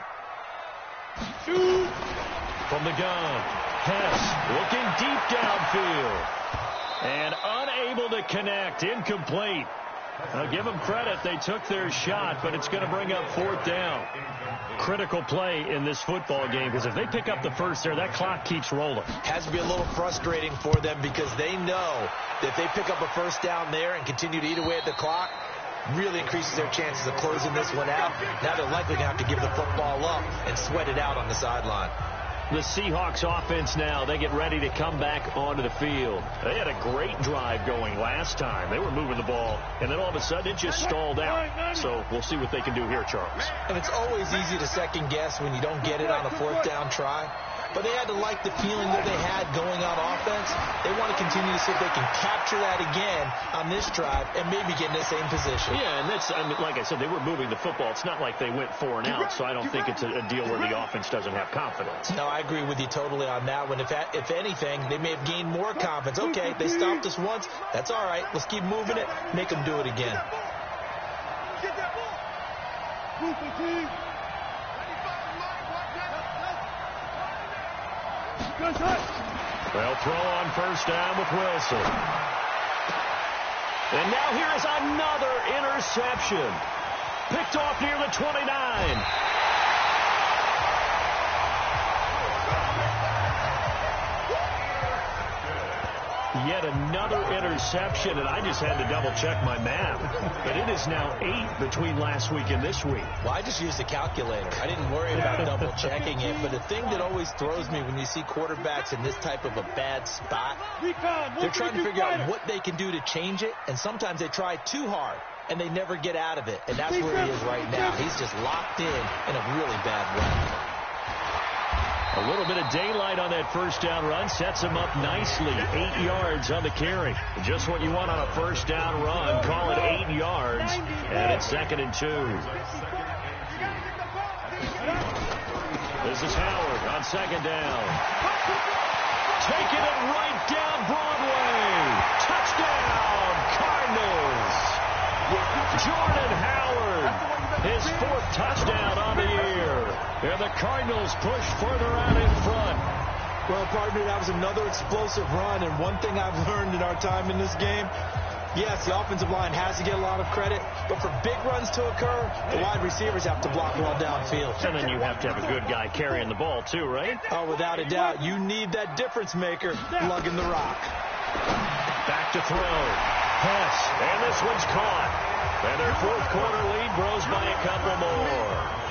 From the gun, Hess looking deep downfield. And unable to connect, incomplete. I'll give them credit. They took their shot, but it's going to bring up 4th down. Critical play in this football game, because if they pick up the first there, that clock keeps rolling. Has to be a little frustrating for them because they know that if they pick up a 1st down there and continue to eat away at the clock, really increases their chances of closing this one out. Now they're likely going to have to give the football up and sweat it out on the sideline. The Seahawks offense now, they get ready to come back onto the field. They had a great drive going last time. They were moving the ball, and then all of a sudden it just stalled out. So we'll see what they can do here, Charles. And it's always easy to second guess when you don't get it on a 4th down try. But they had to like the feeling that they had going on offense. They want to continue to see if they can capture that again on this drive and maybe get in the same position. Yeah, and that's, I mean, like I said, they were moving the football. It's not like they went 4 and out, so I don't think it's a deal where the offense doesn't have confidence. No, I agree with you totally on that one. If anything, they may have gained more confidence. Okay, they stopped us once. That's all right. Let's keep moving it. Make them do it again. Get that ball. They'll throw on 1st down with Wilson. And now here is another interception. Picked off near the 29. Yet another interception, and I just had to double-check my math. But it is now 8 between last week and this week. Well, I just used a calculator. I didn't worry about double-checking it. But the thing that always throws me when you see quarterbacks in this type of a bad spot, they're trying to figure out what they can do to change it, and sometimes they try too hard, and they never get out of it. And that's where he is right now. He's just locked in a really bad way. A little bit of daylight on that 1st down run sets him up nicely. 8 yards on the carry. Just what you want on a 1st down run. Call it 8 yards. And it's 2nd and 2. This is Howard on 2nd down. Taking it right down Broadway. Touchdown, Cardinals. Jordan Howard. His 4th touchdown on the year. And the Cardinals push further out in front. Well, partner, that was another explosive run. And one thing I've learned in our time in this game, yes, the offensive line has to get a lot of credit. But for big runs to occur, the wide receivers have to block well downfield. And then you have to have a good guy carrying the ball, too, right? Oh, without a doubt. You need that difference maker lugging the rock. Back to throw. Pass. And this one's caught. And their 4th quarter lead grows by a couple more.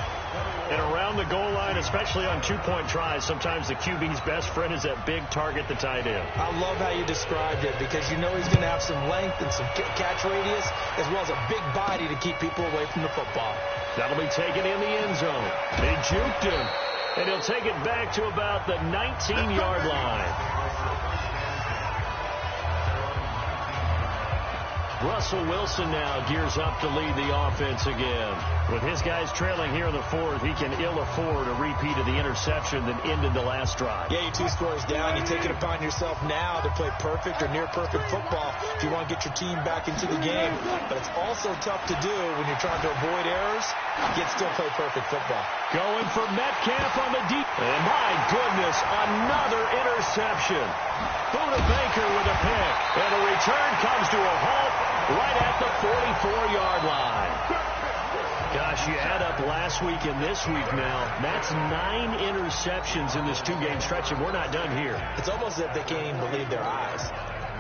And around the goal line, especially on 2-point tries, sometimes the QB's best friend is that big target, the tight end. I love how you described it because you know he's going to have some length and some catch radius as well as a big body to keep people away from the football. That'll be taken in the end zone. They juked him, and he'll take it back to about the 19-yard line. Russell Wilson now gears up to lead the offense again. With his guys trailing here in the fourth, he can ill afford a repeat of the interception that ended the last drive. Yeah, you're 2 scores down. You take it upon yourself now to play perfect or near-perfect football if you want to get your team back into the game. But it's also tough to do when you're trying to avoid errors, yet still play perfect football. Going for Metcalf on the deep. And my goodness, another interception. Buda Baker with a pick. And the return comes to a halt right at the 44-yard line. Gosh, you add up last week and this week now, that's 9 interceptions in this 2-game stretch, and we're not done here. It's almost as if they can't even believe their eyes.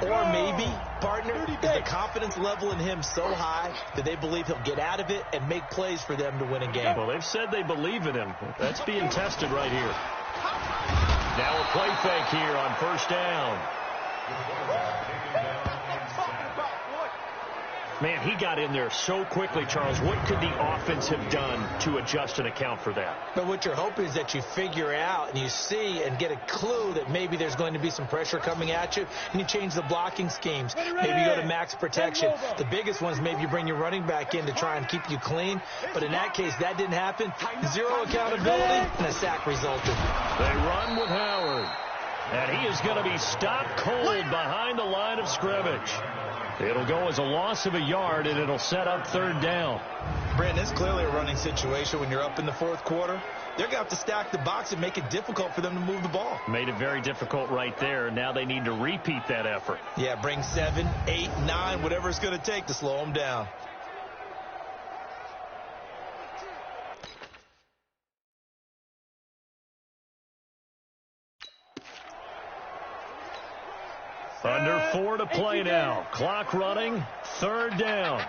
Or maybe, partner, is the confidence level in him so high that they believe he'll get out of it and make plays for them to win a game. Well, they've said they believe in him. That's being tested right here. Now a play fake here on first down. Man, he got in there so quickly, Charles. What could the offense have done to adjust and account for that? But what you're hoping is that you figure out and you see and get a clue that maybe there's going to be some pressure coming at you, and you change the blocking schemes. Maybe you go to max protection. The biggest ones, maybe you bring your running back in to try and keep you clean. But in that case, that didn't happen. 0 accountability, and a sack resulted. They run with Howard. And he is going to be stopped cold behind the line of scrimmage. It'll go as a loss of a yard, and it'll set up third down. Brandon, it's clearly a running situation when you're up in the fourth quarter. They're going to have to stack the box and make it difficult for them to move the ball. Made it very difficult right there. Now they need to repeat that effort. Yeah, bring 7, 8, 9, whatever it's going to take to slow them down. Under 4 to play now. Clock running. Third down.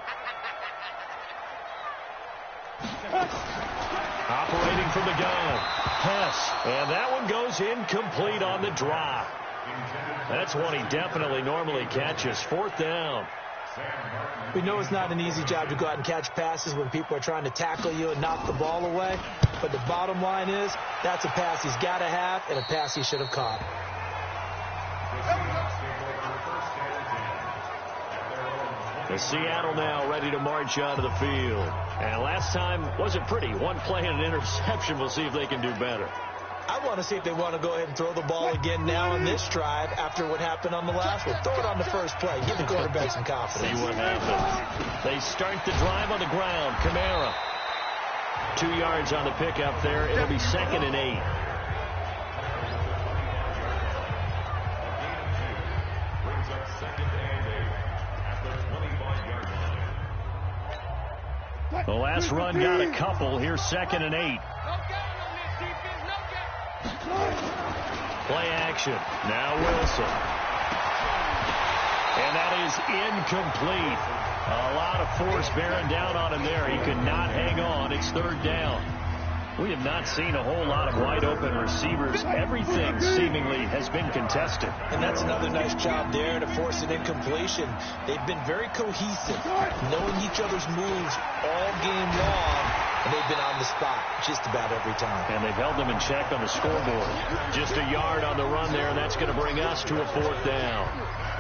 Operating from the gun. Hess. And that one goes incomplete on the drop. That's one he definitely normally catches. Fourth down. We know it's not an easy job to go out and catch passes when people are trying to tackle you and knock the ball away. But the bottom line is, that's a pass he's got to have and a pass he should have caught. The Seattle now ready to march onto the field. And last time wasn't pretty. One play and an interception. We'll see if they can do better. I want to see if they want to go ahead and throw the ball again now on this drive after what happened on the last one. Throw it on the first play. Give the quarterback some confidence. See what happens. They start the drive on the ground. Kamara. 2 yards on the pickup there. It'll be 2nd and 8. The last run got a couple. Here's 2nd and 8. Play action. Now Wilson. And that is incomplete. A lot of force bearing down on him there. He could not hang on. It's third down. We have not seen a whole lot of wide-open receivers. Everything seemingly has been contested. And that's another nice job there to force an incompletion. They've been very cohesive, knowing each other's moves all game long, and they've been on the spot just about every time. And they've held them in check on the scoreboard. Just a yard on the run there, and that's going to bring us to a fourth down.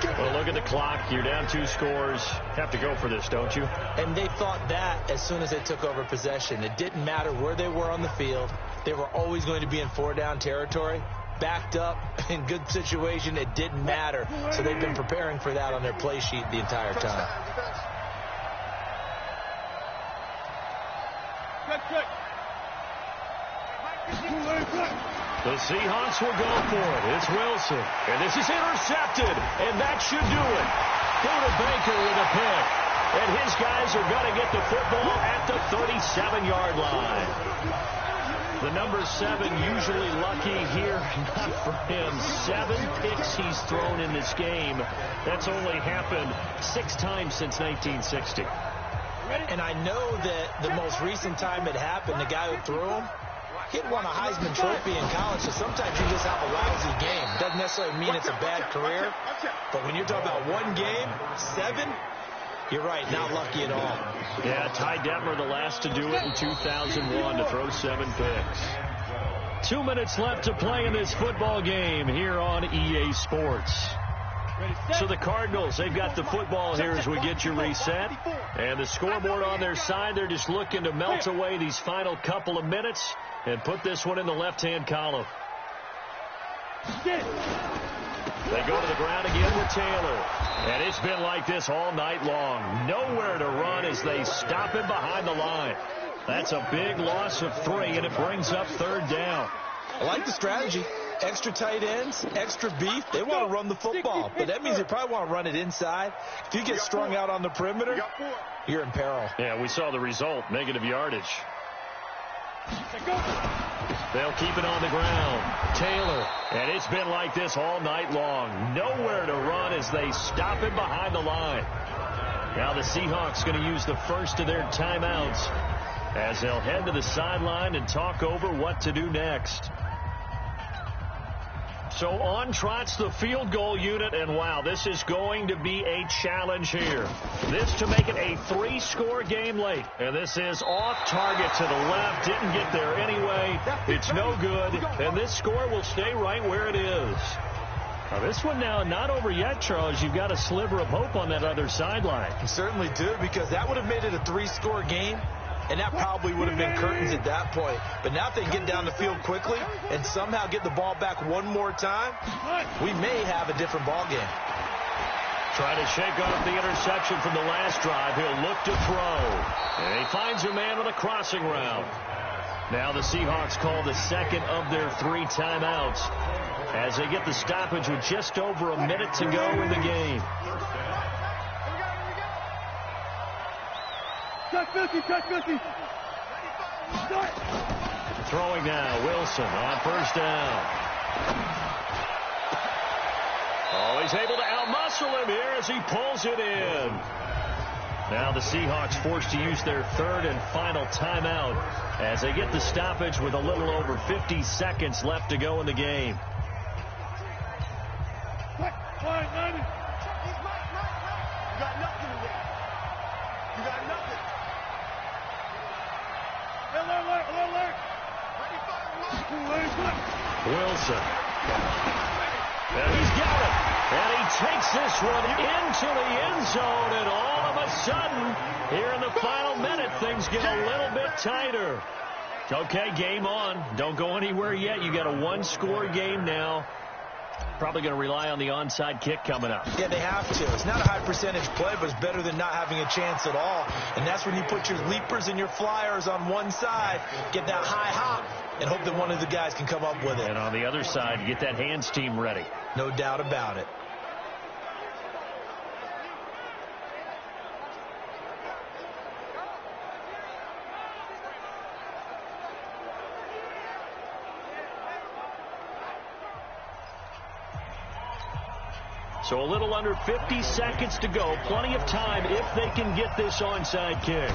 Well, look at the clock. You're down 2 scores. Have to go for this, don't you? And they thought that as soon as they took over possession. It didn't matter where they were on the field. They were always going to be in 4-down territory. Backed up, in good situation, it didn't matter. So they've been preparing for that on their play sheet the entire time. The Seahawks will go for it. It's Wilson. And this is intercepted. And that should do it. Buda Baker with a pick. And his guys are going to get the football at the 37-yard line. The number 7 usually lucky here. Not for him. 7 picks he's thrown in this game. That's only happened 6 times since 1960. And I know that the most recent time it happened, the guy who threw him, he had won a Heisman Trophy in college, so sometimes you just have a lousy game. It doesn't necessarily mean it's a bad career, but when you're talking about one game, 7, you're right, not lucky at all. Yeah, Ty Detmer, the last to do it in 2001, to throw 7 picks. 2 minutes left to play in this football game here on EA Sports. So the Cardinals, they've got the football here as we get you reset. And the scoreboard on their side, they're just looking to melt away these final couple of minutes and put this one in the left-hand column. They go to the ground again with Taylor. And it's been like this all night long. Nowhere to run as they stop him behind the line. That's a big loss of 3, and it brings up 3rd down. I like the strategy. Extra tight ends, extra beef. They want to run the football, but that means they probably want to run it inside. If you get strung out on the perimeter, you're in peril. Yeah, we saw the result, negative yardage. They'll keep it on the ground. Taylor. And it's been like this all night long. Nowhere to run as they stop him behind the line. Now the Seahawks going to use the first of their timeouts as they'll head to the sideline and talk over what to do next. So on trots the field goal unit, and wow, this is going to be a challenge here. This to make it a 3-score game late. And this is off target to the left. Didn't get there anyway. It's no good. And this score will stay right where it is. Now this one now not over yet, Charles. You've got a sliver of hope on that other sideline. You certainly do, because that would have made it a 3-score game. And that probably would have been curtains at that point. But now if they can get down the field quickly and somehow get the ball back one more time, we may have a different ball game. Trying to shake off the interception from the last drive. He'll look to throw. And he finds a man with a crossing route. Now the Seahawks call the second of their 3 timeouts as they get the stoppage with just over a minute to go in the game. Throwing now, Wilson on 1st down. Oh, he's able to outmuscle him here as he pulls it in. Now the Seahawks forced to use their 3rd and final timeout as they get the stoppage with a little over 50 seconds left to go in the game. Wilson. And he's got it. And he takes this one into the end zone. And all of a sudden, here in the final minute, things get a little bit tighter. Okay, game on. Don't go anywhere yet. You got a 1-score game now. Probably going to rely on the onside kick coming up. Yeah, they have to. It's not a high percentage play, but it's better than not having a chance at all. And that's when you put your leapers and your flyers on one side, get that high hop, and hope that one of the guys can come up with it. And on the other side, get that hands team ready. No doubt about it. So a little under 50 seconds to go. Plenty of time if they can get this onside kick.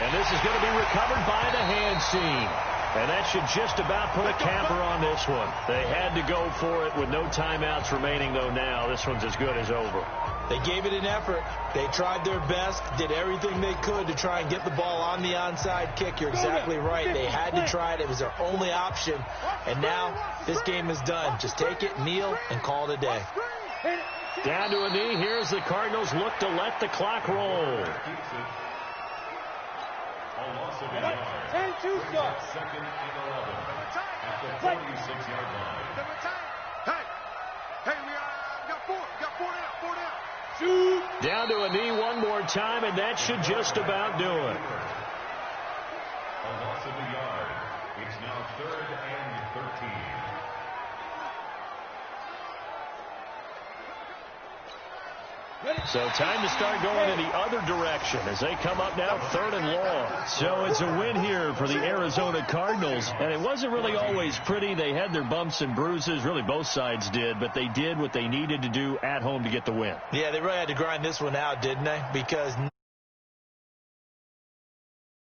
And this is going to be recovered by the hands team. And that should just about put a capper on this one. They had to go for it with no timeouts remaining, though now. This one's as good as over. They gave it an effort. They tried their best, did everything they could to try and get the ball on the onside kick. You're exactly right. They had to try it. It was their only option. And now this game is done. Just take it, kneel, and call it a day. Down to a knee. Here's the Cardinals look to let the clock roll. 10-2 start. Second and 11 at the 46-yard line. Hey, we got 4. Got 4 down. 4 down. Shoot. Down to a knee one more time, and that should just about do it. A loss of a yard. It's now 3rd and 13. So time to start going in the other direction as they come up now 3rd and long. So it's a win here for the Arizona Cardinals. And it wasn't really always pretty. They had their bumps and bruises. Really both sides did. But they did what they needed to do at home to get the win. Yeah, they really had to grind this one out, didn't they? Because